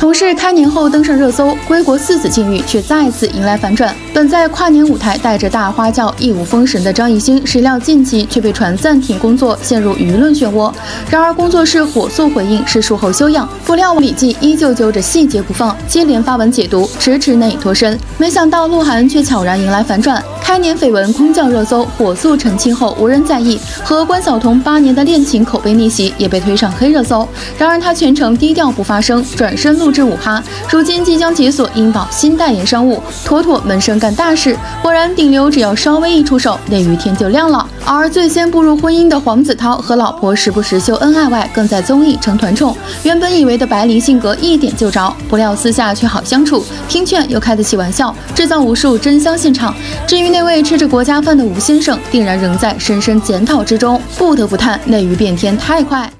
同是开年后登上热搜，归国4子境遇却再次迎来反转。本在跨年舞台带着大花轿一舞封神的张艺兴，谁料近期却被传暂停工作，陷入舆论漩涡。然而工作室火速回应是术后休养，不料李记依旧揪着细节不放，接连发文解读，迟迟难以脱身。没想到鹿晗却悄然迎来反转，开年绯闻空降热搜，火速澄清后无人在意，和关晓彤8年的恋情口碑逆袭，也被推上黑热搜。然而他全程低调不发声，转身录制舞哈，如今即将解锁英宝新代言商务，妥妥门生干大事。果然顶流只要稍微一出手，那雨天就亮了。而最先步入婚姻的黄子韬和老婆时不时秀恩爱外，更在综艺成团宠。原本以为的白灵性格一点就着，不料私下却好相处，听劝又开得起玩笑，制造无数真香现场。至于那位吃着国家饭的吴先生，定然仍在深深检讨之中。不得不叹内娱变天太快。